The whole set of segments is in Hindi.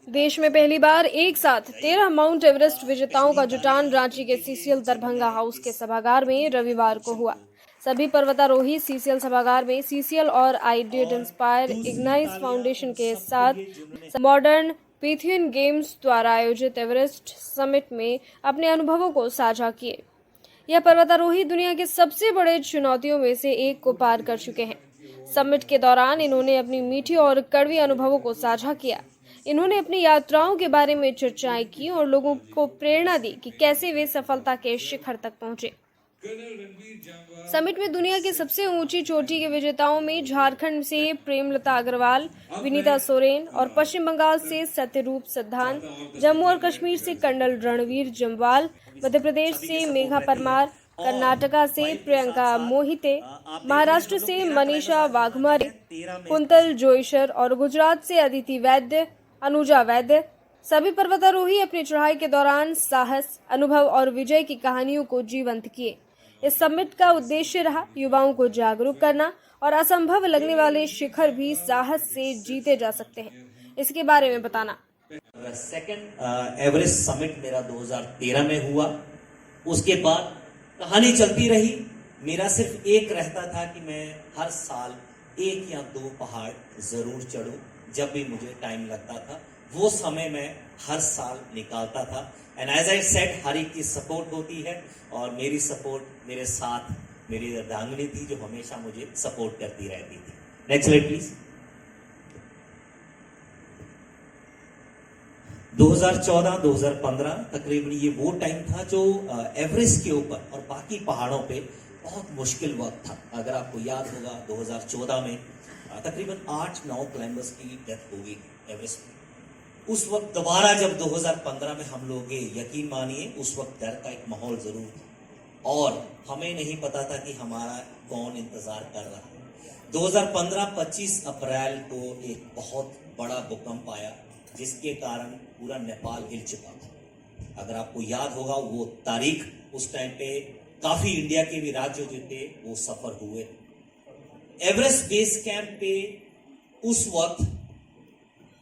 देश में पहली बार एक साथ 13 माउंट एवरेस्ट विजेताओं का जुटान रांची के सीसीएल दरभंगा हाउस के सभागार में रविवार को हुआ। सभी पर्वतारोही सीसीएल सभागार में सीसीएल और आई डिड इंस्पायर इग्नाइस फाउंडेशन के साथ मॉडर्न पैथियन गेम्स द्वारा आयोजित एवरेस्ट समिट में अपने अनुभवों को साझा किए। यह पर्वतारोही दुनिया के सबसे बड़े चुनौतियों में से एक को पार कर चुके हैं। समिट के दौरान इन्होंने अपनी मीठी और कड़वी अनुभवों को साझा किया। इन्होंने अपनी यात्राओं के बारे में चर्चाएं की और लोगों को प्रेरणा दी कि कैसे वे सफलता के शिखर तक पहुंचे। समिट में दुनिया की सबसे ऊंची चोटी के विजेताओं में झारखंड से प्रेमलता अग्रवाल, विनीता सोरेन और पश्चिम बंगाल से सत्यरूप सिद्धांत, जम्मू और कश्मीर से कर्नल रणवीर जम्वाल, मध्य प्रदेश से मेघा परमार, कर्नाटका से प्रियंका मोहिते, महाराष्ट्र से मनीषा वाघमारे, कुंतल जोईसर और गुजरात से अदिति वैद्य, अनुजा वैद्य। सभी पर्वतारोही अपनी चढ़ाई के दौरान साहस, अनुभव और विजय की कहानियों को जीवंत किए। इस समिट का उद्देश्य रहा युवाओं को जागरूक करना और असंभव लगने वाले शिखर भी साहस से जीते जा सकते हैं, इसके बारे में बताना। सेकंड एवरेस्ट समिट मेरा 2013 में हुआ। उसके बाद कहानी चलती रही। मेरा सिर्फ एक रहता था कि मैं हर साल 1 या 2 पहाड़ जरूर चढ़ूं जब भी मुझे टाइम लगता था। वो समय मैं हर साल निकालता था। And as I said, Hari की सपोर्ट होती है और मेरी सपोर्ट मेरे साथ मेरी अर्धांगिनी थी जो हमेशा मुझे सपोर्ट करती रहती थी। Next slide please. 2014-2015 तकरीबन ये वो टाइम था जो एवरेस्ट के ऊपर और बाकी पहाड़ों पे बहुत मुश्किल वक्त था। अगर आपको याद होगा 2014 में तकरीबन 8-9 क्लाइंबर्स की डेथ हो गई एवरेस्ट में। उस वक्त दोबारा जब 2015 में हम लोग गए, यकीन मानिए उस वक्त डर का एक माहौल जरूर था और हमें नहीं पता था कि हमारा कौन इंतजार कर रहा है। 2015 25 अप्रैल को एक बहुत बड़ा भूकंप आया जिसके कारण पूरा नेपाल हिल चुका था। अगर आपको याद होगा वो तारीख, उस टाइम पे काफी इंडिया के भी राज्य जो थे वो सफर हुए। एवरेस्ट बेस कैंप पे उस वक्त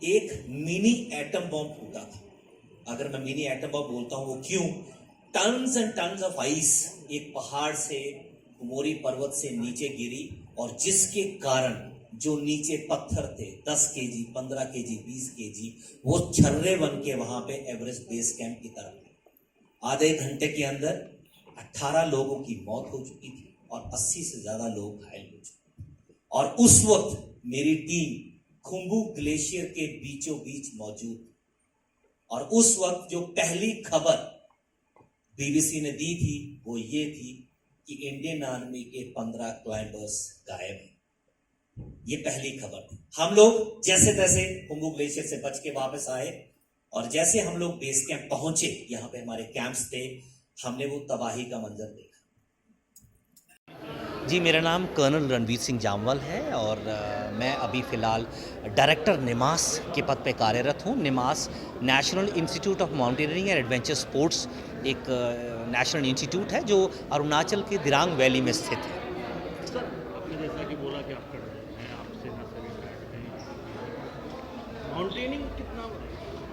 एक मिनी एटम बॉम्ब फूटा था। अगर मैं मिनी एटम बॉम्ब बोलता हूं वो क्यों? Tons and tons of ice एक पहाड़ से, कुमोरी पर्वत से नीचे गिरी और जिसके कारण जो नीचे पत्थर थे 10 केजी, 15 केजी, 20 केजी, वो छर्रे बन के वहां पे एवरेस्ट बेस कैंप की तरफ आधे घंटे के अंदर 18 लोगों की मौत हो चुकी थी और 80 से ज्यादा लोग घायल हो चुके। और उस वक्त मेरी टीम खुम्बू ग्लेशियर के बीचों बीच मौजूद और उस वक्त जो पहली खबर बीबीसी ने दी थी वो ये थी कि इंडियन आर्मी के 15 क्लाइंबर्स गायब हैं। ये पहली खबर थी। हम लोग जैसे तैसे खुम्बू ग्लेशियर से बच के वापस आए और जैसे हम लोग बेस कैंप पहुंचे, यहाँ पे हमारे कैंप्स थे, हमने वो तबाही का मंजर देखा। जी, मेरा नाम कर्नल रणवीर सिंह जामवाल है और मैं अभी फ़िलहाल डायरेक्टर निमास के पद पे कार्यरत हूँ। NIMAS national institute of mountaineering and adventure sports एक नेशनल इंस्टीट्यूट है जो अरुणाचल के दिरांग वैली में स्थित है। सर, आपने जैसा कि बोला कि आप कर रहे हैं, आपसे ना सभी माउंटेनिंग कितना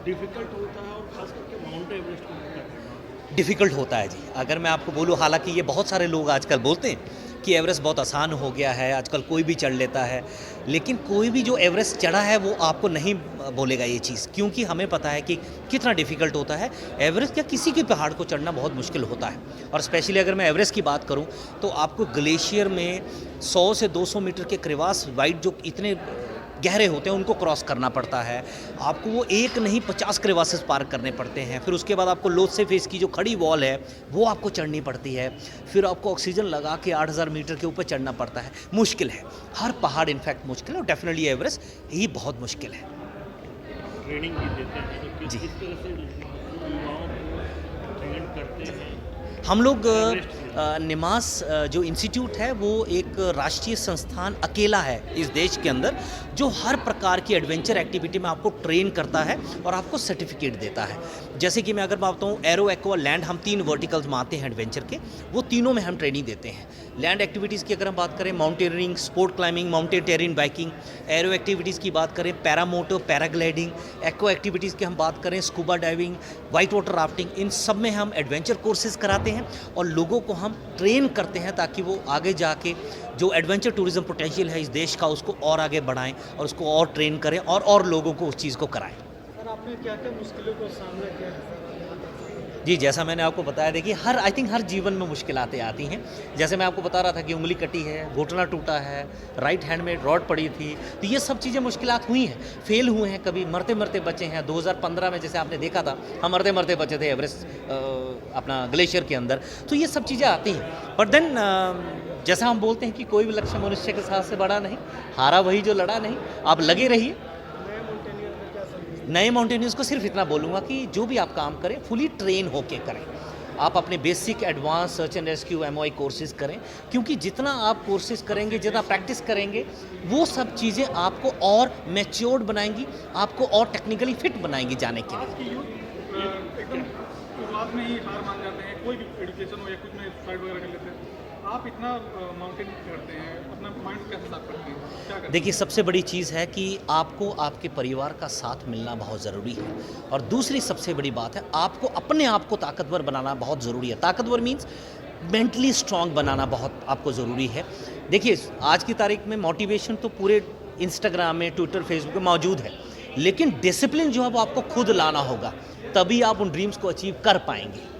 डिफिकल्ट होता है और खास करके माउंट एवरेस्ट को करना डिफ़िकल्ट होता है जी। अगर मैं आपको बोलूँ, हालांकि ये बहुत सारे लोग आजकल बोलते हैं कि एवरेस्ट बहुत आसान हो गया है, आजकल कोई भी चढ़ लेता है, लेकिन कोई भी जो एवरेस्ट चढ़ा है वो आपको नहीं बोलेगा ये चीज़, क्योंकि हमें पता है कि कितना डिफ़िकल्ट होता है। एवरेस्ट या किसी के पहाड़ को चढ़ना बहुत मुश्किल होता है और स्पेशली अगर मैं एवरेस्ट की बात करूं तो आपको ग्लेशियर में 100 से 200 मीटर के क्रेवास वाइड जो इतने गहरे होते हैं उनको क्रॉस करना पड़ता है। आपको वो एक नहीं 50 क्रेवासेस पार करने पड़ते हैं। फिर उसके बाद आपको लोथ से फेस की जो खड़ी वॉल है वो आपको चढ़नी पड़ती है। फिर आपको ऑक्सीजन लगा के 8000 मीटर के ऊपर चढ़ना पड़ता है। मुश्किल है, हर पहाड़ इनफैक्ट मुश्किल है और डेफिनेटली एवरेस्ट ही बहुत मुश्किल है। ट्रेनिंग भी देते हैं तो जी। किस तरह से युवाओं को ट्रेन करते हैं हम लोग निमास जो इंस्टीट्यूट है वो एक राष्ट्रीय संस्थान अकेला है इस देश के अंदर जो हर प्रकार की एडवेंचर एक्टिविटी में आपको ट्रेन करता है और आपको सर्टिफिकेट देता है। जैसे कि मैं अगर बात बताऊँ, एरो, एक्वा, लैंड, हम 3 वर्टिकल्स में आते हैं एडवेंचर के, वो तीनों में हम ट्रेनिंग देते हैं। लैंड एक्टिविटीज़ की अगर हम बात करें, mountaineering, sport climbing, mountain terrain biking, arrow activities की बात करें, पैरामोटो, पैराग्लाइडिंग, एक्वा एक्टिविटीज़ की हम बात करें, scuba diving, white water rafting, इन सब में हम एडवेंचर कोर्सेज कराते हैं और लोगों को हम ट्रेन करते हैं ताकि वो आगे जाके जो एडवेंचर टूरिज्म पोटेंशियल है इस देश का उसको और आगे बढ़ाएं और उसको और ट्रेन करें और लोगों को उस चीज़ को कराएं। सर, आपने क्या क्या मुश्किलों का सामना किया है? जी, जैसा मैंने आपको बताया, देखिए आई थिंक हर जीवन में मुश्किलातें आती हैं। जैसे मैं आपको बता रहा था कि उंगली कटी है, घुटना टूटा है, राइट हैंड में रॉड पड़ी थी, तो ये सब चीज़ें मुश्किलात हुई हैं, फेल हुए हैं, कभी मरते मरते बचे हैं। 2015 में जैसे आपने देखा था, हम मरते मरते बचे थे एवरेस्ट अपना ग्लेशियर के अंदर, तो ये सब चीज़ें आती हैं। बट देन जैसा हम बोलते हैं कि कोई भी लक्ष्य मनुष्य के साथ से बड़ा नहीं, हारा वही जो लड़ा नहीं। आप लगे रहिए। नए माउंटेनियर्स को सिर्फ इतना बोलूँगा कि जो भी आप काम करें फुली ट्रेन होके करें। आप अपने basic, advance, search and rescue, MOI courses करें, क्योंकि जितना आप कोर्सेज करेंगे, जितना प्रैक्टिस करेंगे, वो सब चीज़ें आपको और मैच्योर्ड बनाएंगी, आपको और टेक्निकली फिट बनाएंगी जाने के लिए। आज की यूथ एकदम शुरुआत में ही हार मान जाते हैं, कोई भी एजुकेशन हो या कुछ में साइड वगैरह कर लेते हैं। आप इतना माउंटेन करते हैं, अपना माइंड कैसे साफ करते हैं, क्या करते हैं? देखिए, सबसे बड़ी चीज़ है कि आपको आपके परिवार का साथ मिलना बहुत ज़रूरी है और दूसरी सबसे बड़ी बात है आपको अपने आप को ताकतवर बनाना बहुत ज़रूरी है। ताकतवर मीन्स मेंटली स्ट्रांग बनाना बहुत आपको ज़रूरी है। देखिए, आज की तारीख में मोटिवेशन तो पूरे इंस्टाग्राम में, ट्विटर, फेसबुक में मौजूद है, लेकिन डिसिप्लिन जो है वो आपको खुद लाना होगा, तभी आप उन ड्रीम्स को अचीव कर पाएंगे।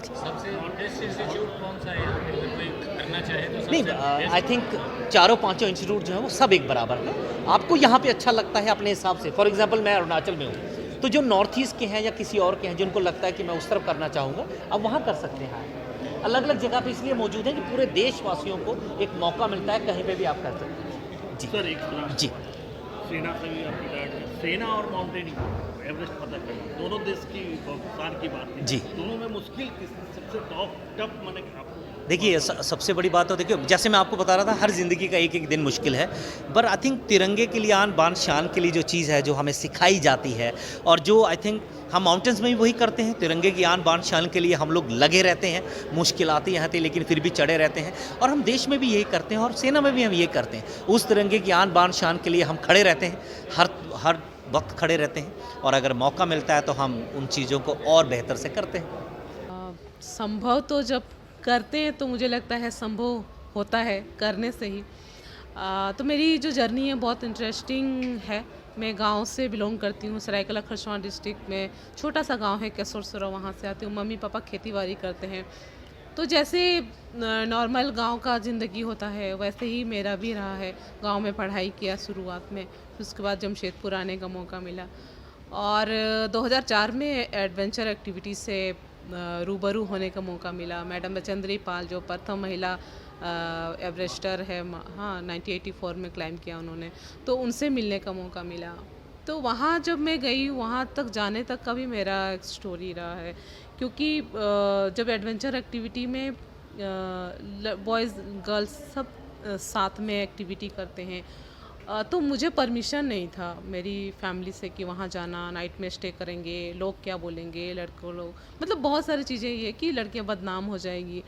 सबसे बेस्ट इंस्टीट्यूट कौन सा है यहाँ पे? अगर कोई करना चाहे तो नहीं, सबसे आई थिंक 4-5 इंस्टीट्यूट जो है वो सब एक बराबर है। आपको यहाँ पे अच्छा लगता है अपने हिसाब से। फॉर एग्जांपल, मैं अरुणाचल में हूँ, तो जो नॉर्थ ईस्ट के हैं या किसी और के हैं जिनको लगता है कि मैं उस तरफ करना चाहूँगा, अब वहाँ कर सकते हैं। अलग अलग जगह पे इसलिए मौजूद है कि पूरे देशवासियों को एक मौका मिलता है, कहीं पे भी आप कर सकते हैं। जी सर, एक सवाल। जी। सेना से भी आपकी डायरेक्ट है। सेना और माउंटेनिंग, एवरेस्ट पता करना, दोनों देश की पाकिस्तान की बात है। जी। दोनों में मुश्किल सबसे टफ माने आपको? देखिए, सबसे बड़ी बात तो देखिए, जैसे मैं आपको बता रहा था, हर ज़िंदगी का एक एक दिन मुश्किल है, पर आई थिंक तिरंगे के लिए, आन बान शान के लिए जो चीज़ है जो हमें सिखाई जाती है और जो आई थिंक हम माउंटेन्स में भी वही करते हैं, तिरंगे की आन बान शान के लिए हम लोग लगे रहते हैं। मुश्किल आती हैं आती, लेकिन फिर भी चढ़े रहते हैं और हम देश में भी यही करते हैं और सेना में भी हम यही करते हैं। उस तिरंगे की आन बान शान के लिए हम खड़े रहते हैं, हर वक्त खड़े रहते हैं और अगर मौका मिलता है तो हम उन चीज़ों को और बेहतर से करते हैं। संभव तो जब करते हैं तो मुझे लगता है संभव होता है करने से ही। तो मेरी जो जर्नी है बहुत इंटरेस्टिंग है। मैं गांव से बिलोंग करती हूँ, सरायकला खरसावां डिस्ट्रिक्ट में छोटा सा गांव है केसरसुरा, वहाँ से आती हूँ। मम्मी पापा खेती बाड़ी करते हैं, तो जैसे नॉर्मल गांव का ज़िंदगी होता है वैसे ही मेरा भी रहा है। गांव में पढ़ाई किया शुरुआत में, फिर उसके बाद जमशेदपुर आने का मौका मिला और 2004 में एडवेंचर एक्टिविटी से रूबरू होने का मौका मिला। मैडम बचेंद्री पाल जो प्रथम महिला एवरेस्टर है, हाँ 1984 में क्लाइम किया उन्होंने, तो उनसे मिलने का मौका मिला। तो वहाँ जब मैं गई, वहाँ तक जाने तक का भी मेरा एक स्टोरी रहा है, क्योंकि जब एडवेंचर एक्टिविटी में बॉयज़ गर्ल्स सब साथ में एक्टिविटी करते हैं, तो मुझे परमिशन नहीं था मेरी फैमिली से कि वहाँ जाना, नाइट में स्टे करेंगे, लोग क्या बोलेंगे, लड़कों लोग, मतलब बहुत सारी चीज़ें ये कि लड़कियाँ बदनाम हो जाएगी।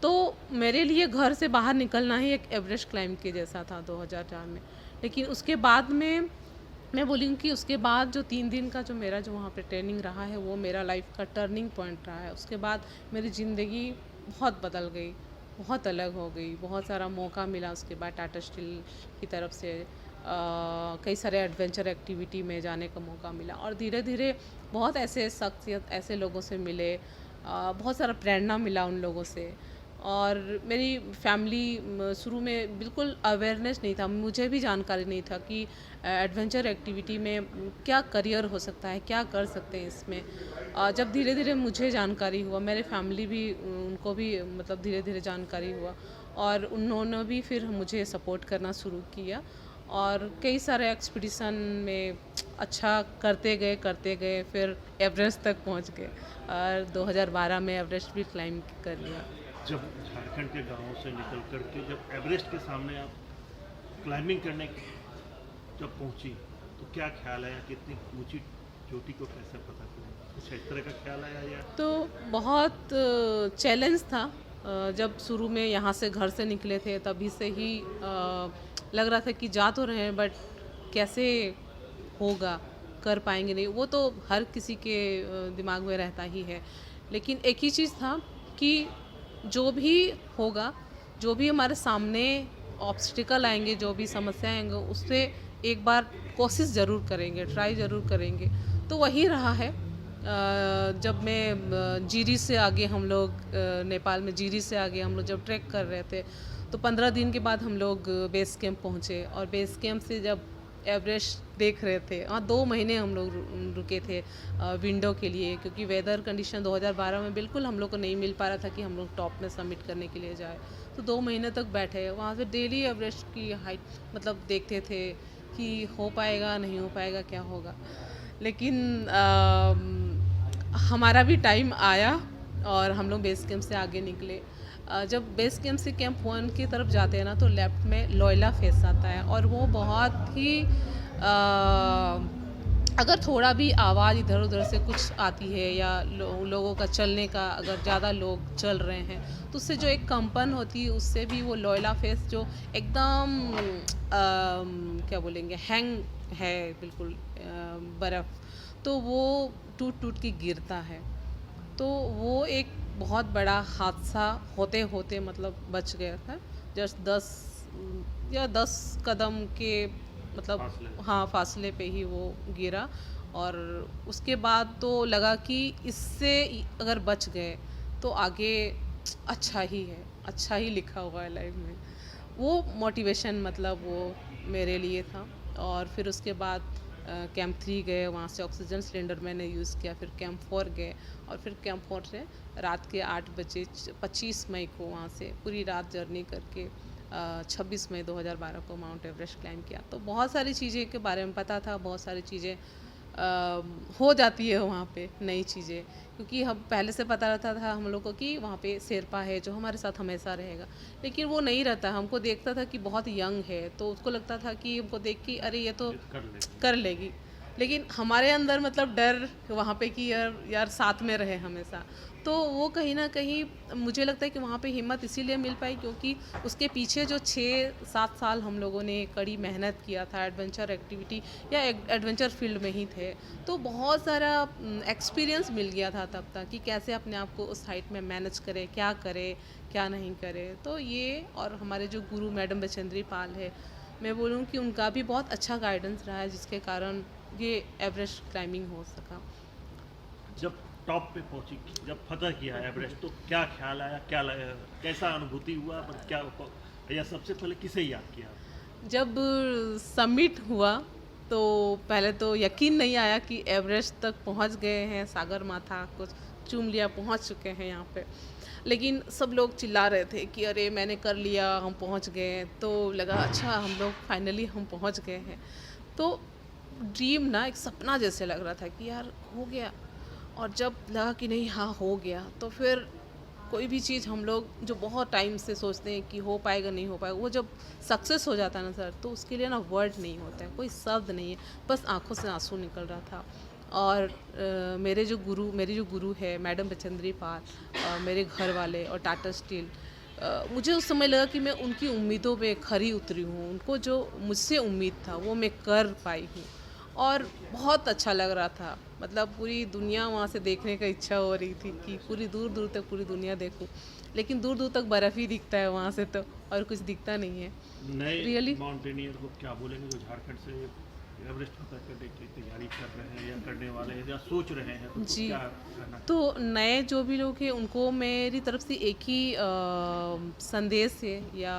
तो मेरे लिए घर से बाहर निकलना ही एक एवरेस्ट क्लाइंब के जैसा था 2004 में। लेकिन उसके बाद में मैं बोलूँगी कि उसके बाद जो 3 दिन का जो मेरा जो वहाँ पे ट्रेनिंग रहा है वो मेरा लाइफ का टर्निंग पॉइंट रहा है। उसके बाद मेरी ज़िंदगी बहुत बदल गई, बहुत अलग हो गई। बहुत सारा मौका मिला उसके बाद टाटा स्टील की तरफ से कई सारे एडवेंचर एक्टिविटी में जाने का मौका मिला और धीरे धीरे बहुत ऐसे शख्सियत, ऐसे लोगों से मिले, बहुत सारा प्रेरणा मिला उन लोगों से। और मेरी फैमिली शुरू में बिल्कुल अवेयरनेस नहीं था, मुझे भी जानकारी नहीं था कि एडवेंचर एक्टिविटी में क्या करियर हो सकता है, क्या कर सकते हैं इसमें। जब धीरे धीरे मुझे जानकारी हुआ, मेरे फैमिली भी, उनको भी मतलब धीरे धीरे जानकारी हुआ और उन्होंने भी फिर मुझे सपोर्ट करना शुरू किया और कई सारे एक्सपीडिशन में अच्छा करते गए फिर एवरेस्ट तक पहुंच गए और 2012 में एवरेस्ट भी क्लाइंब कर लिया। जब झारखंड के गांवों से निकल करके जब एवरेस्ट के सामने आप क्लाइंबिंग करने जब पहुंची तो क्या ख्याल आया कि इतनी ऊंची चोटी को कैसे पता करें, कुछ इस तरह का ख्याल आया या? तो बहुत चैलेंज था। जब शुरू में यहाँ से घर से निकले थे तभी से ही लग रहा था कि जा तो रहे हैं बट कैसे होगा, कर पाएंगे नहीं, वो तो हर किसी के दिमाग में रहता ही है। लेकिन एक ही चीज़ था कि जो भी होगा, जो भी हमारे सामने ऑब्स्टिकल आएंगे, जो भी समस्याएं आएंगे, उससे एक बार कोशिश ज़रूर करेंगे, ट्राई ज़रूर करेंगे। तो वही रहा है। जब मैं जीरी से आगे हम लोग नेपाल में जीरी से आगे हम लोग जब ट्रैक कर रहे थे तो 15 दिन के बाद हम लोग बेस कैंप पहुँचे और बेस कैंप से जब एवरेस्ट देख रहे थे, हाँ 2 महीने हम लोग रुके थे विंडो के लिए, क्योंकि वेदर कंडीशन 2012 में बिल्कुल हम लोग को नहीं मिल पा रहा था कि हम लोग टॉप में सबमिट करने के लिए जाए। तो 2 महीने तक बैठे वहाँ से डेली एवरेस्ट की हाइट मतलब देखते थे कि हो पाएगा नहीं हो पाएगा क्या होगा। लेकिन हमारा भी टाइम आया और हम लोग बेस कैंप से आगे निकले। जब बेस कैंप से कैंप 1 की तरफ जाते हैं ना तो लेफ्ट में लोयला फेस आता है और वो बहुत ही अगर थोड़ा भी आवाज़ इधर उधर से कुछ आती है या लोगों का चलने का, अगर ज़्यादा लोग चल रहे हैं तो उससे जो एक कंपन होती है उससे भी वो लोयला फेस जो एकदम क्या बोलेंगे हैंग है बिल्कुल बर्फ़, तो वो टूट टूट के गिरता है। तो वो एक बहुत बड़ा हादसा होते होते मतलब बच गया था। जस्ट 10 कदम के मतलब हाँ फासले पे ही वो गिरा और उसके बाद तो लगा कि इससे अगर बच गए तो आगे अच्छा ही है, अच्छा ही लिखा हुआ है लाइफ में। वो मोटिवेशन मतलब वो मेरे लिए था। और फिर उसके बाद कैंप 3 गए, वहाँ से ऑक्सीजन सिलेंडर मैंने यूज़ किया। फिर कैंप 4 गए और फिर कैंप 4 से रात के 8 बजे 25 मई को वहाँ से पूरी रात जर्नी करके 26 मई 2012 को माउंट एवरेस्ट क्लाइंब किया। तो बहुत सारी चीज़ें के बारे में पता था, बहुत सारी चीज़ें हो जाती है वहाँ पे नई चीज़ें, क्योंकि हम पहले से पता रहता था हम लोग को कि वहाँ पे शेरपा है जो हमारे साथ हमेशा रहेगा, लेकिन वो नहीं रहता। हमको देखता था कि बहुत यंग है तो उसको लगता था कि हमको देख के अरे ये तो कर लेगी, लेकिन हमारे अंदर मतलब डर वहाँ पे कि यार साथ में रहे हमेशा। तो वो कहीं ना कहीं मुझे लगता है कि वहाँ पे हिम्मत इसीलिए मिल पाई क्योंकि उसके पीछे जो 6-7 साल हम लोगों ने कड़ी मेहनत किया था, एडवेंचर एक्टिविटी या एडवेंचर फील्ड में ही थे, तो बहुत सारा एक्सपीरियंस मिल गया था तब तक कि कैसे अपने आप को उस हाइट में मैनेज करें, क्या करें क्या नहीं करें। तो ये और हमारे जो गुरु मैडम बचेंद्री पाल है, मैं बोलूँ कि उनका भी बहुत अच्छा गाइडेंस रहा है जिसके कारण ये एवरेस्ट क्लाइंबिंग हो सका। जब टॉप पे पहुंची, जब फतह किया एवरेस्ट, तो क्या ख्याल आया, क्या लगा, कैसा अनुभूति हुआ, पर क्या या सबसे पहले किसे याद किया? जब सबमिट हुआ तो पहले तो यकीन नहीं आया कि एवरेस्ट तक पहुंच गए हैं, सागर माथा कुछ चूम लिया, पहुंच चुके हैं यहाँ पे। लेकिन सब लोग चिल्ला रहे थे कि अरे मैंने कर लिया, हम पहुंच गए। तो लगा अच्छा हम लोग फाइनली हम पहुंच गए हैं। तो ड्रीम ना एक सपना जैसे लग रहा था कि यार हो गया। और जब लगा कि नहीं हाँ हो गया, तो फिर कोई भी चीज़ हम लोग जो बहुत टाइम से सोचते हैं कि हो पाएगा नहीं हो पाएगा, वो जब सक्सेस हो जाता है ना सर, तो उसके लिए ना वर्ड नहीं होता है, कोई शब्द नहीं है, बस आंखों से आंसू निकल रहा था। और मेरी जो गुरु है मैडम बचेंद्री पाल, मेरे घर वाले और टाटा स्टील, मुझे उस समय लगा कि मैं उनकी उम्मीदों पे खरी उतरी हूँ। उनको जो मुझसे उम्मीद था वो मैं कर पाई हूँ और बहुत अच्छा लग रहा था। मतलब पूरी दुनिया वहाँ से देखने का इच्छा हो रही थी कि पूरी दूर दूर तक पूरी दुनिया देखूं, लेकिन दूर दूर तक बर्फ़ ही दिखता है वहाँ से, तो और कुछ दिखता नहीं है। नए माउंटेनियर को क्या बोलेंगे जो झारखंड से एवरेस्ट फतह करने की तैयारी कर रहे हैं या करने वाले हैं या सोच रहे हैं, तो जी, क्या कहना? तो नए जो भी लोग हैं उनको मेरी तरफ से एक ही संदेश है या